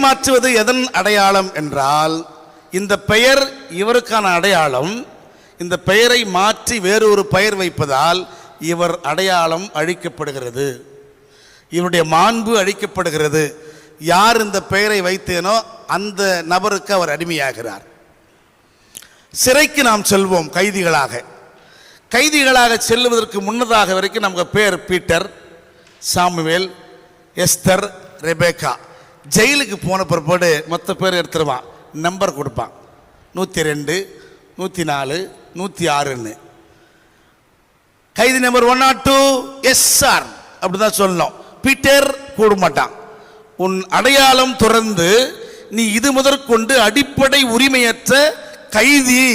மாற்றுவது எதன் அடையாளம் என்றால், இந்த பெயர் இவருக்கான அடையாளம். இந்த பெயரை மாற்றி வேறொரு பெயர் வைப்பதால் இவர் அடையாளம் அழிக்கப்படுகிறது, இவருடைய மாண்பு அழிக்கப்படுகிறது. யார் இந்த பெயரை வைத்தேனோ அந்த நபருக்கு அவர் அடிமையாகிறார். சிறைக்கு நாம் செல்வோம் கைதிகளாக. கைதிகளாக செல்லுவதற்கு முன்னதாக வரைக்கும் நமக்கு பேர் பீட்டர், சாமுவேல், எஸ்தர், ரெபேக்கா. ஜெயிலுக்கு போன பிற்பாடு மொத்த பேர் எடுத்துருவான், நம்பர் கொடுப்பான். 102, 104, 106ன்னு. கைதி நம்பர் 102 எஸ்ஆர் அப்படிதான் சொல்லணும். பீட்டர் கூட மாட்டான். உன் அடையாளம் துறந்து நீ இது முதற்கொண்டு அடிப்படை உரிமையற்ற கைதி,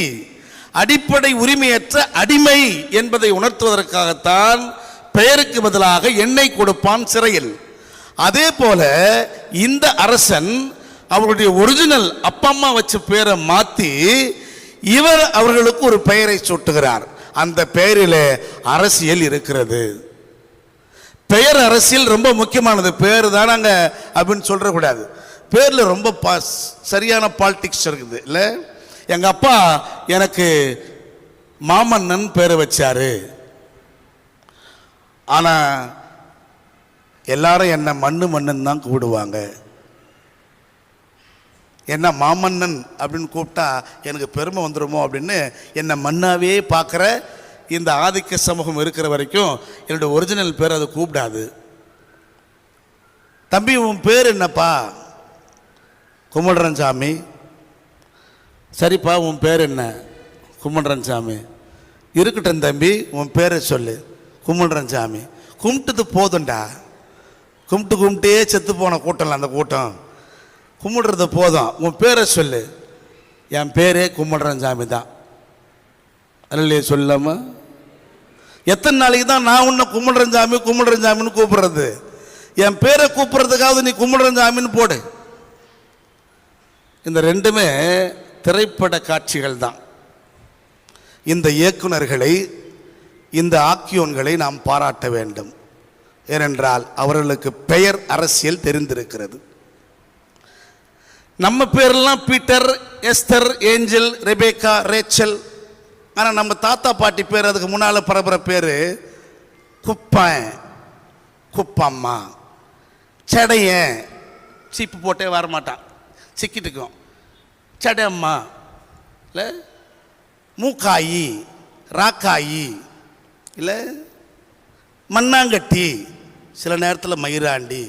அடிப்படை உரிமையற்ற அடிமை என்பதை உணர்த்துவதற்காகத்தான் பெயருக்கு பதிலாக எண்ணெய் கொடுப்பான் சிறையில். அதே போல இந்த அரசன் அவருடைய ஒரிஜினல் அப்பா அம்மா வச்ச பெயரை மாற்றி இவர் அவர்களுக்கு ஒரு பெயரை சூட்டுகிறார். அந்த பெயரில் அரசியல் இருக்கிறது. பெயர் அரசியல் ரொம்ப முக்கியமானது. பேர் தானாங்க அப்படின்னு சொல்றக்கூடாது. பேரில் ரொம்ப சரியான பாலிடிக்ஸ் இருக்குது இல்லை. எங்கள் அப்பா எனக்கு மாமன்னன் பேரை வச்சாரு, ஆனால் எல்லாரும் என்னை மண்ணுன்னு தான் கூப்பிடுவாங்க. என்ன மாமன்னன் அப்படின்னு கூப்பிட்டா எனக்கு பெருமை வந்துடுமோ அப்படின்னு என்னை மண்ணாவே பார்க்குற இந்த ஆதிக்க சமூகம் இருக்கிற வரைக்கும் என்னுடைய ஒரிஜினல் பேர் அதை கூப்பிடாது. தம்பி உன் பேர் என்னப்பா? கும்பிடுறன் சாமி. சரிப்பா உன் பேர் என்ன? கும்பிடுறன் சாமி. இருக்கட்டும் தம்பி உன் பேரை சொல்லு. கும்பிடுறன் சாமி. கும்பிட்டது போதும்டா. கும்பிட்டே செத்து போன கூட்டம்ல அந்த கூட்டம். கும்பிடுறது போதும், உன் பேரை சொல்லு. என் பேரே கும்பிடுறன் சாமி தான். அல்லையே சொல்லாம எத்தனை நாளைக்கு தான் நான் உன்னை கும்பிடுறன் சாமின்னு கூப்பிடுறது? என் பேரை கூப்பிடுறதுக்காவது நீ கும்பிடுறன் சாமின்னு போடு. இந்த ரெண்டுமே திரைப்பட காட்சிகள் தான். இந்த இயக்குனர்களை, இந்த ஆக்கியோன்களை நாம் பாராட்ட வேண்டும். ஏனென்றால் அவர்களுக்கு பெயர் அரசியல் தெரிந்திருக்கிறது. நம்ம பேரெல்லாம் Peter, Esther, angel, Rebecca, Rachel. ஆனால் நம்ம தாத்தா பாட்டி பேர், அதுக்கு முன்னால் பரபர பேர் குப்பன், குப்பம்மா, சடையன். சீப்பு போட்டே வரமாட்டான், சிக்கிட்டுக்கும். சடையம்மா இல்லை, மூக்காயி, ராக்காயி இல்லை, மண்ணாங்கட்டி, சில நேரத்தில் மயிராண்டி.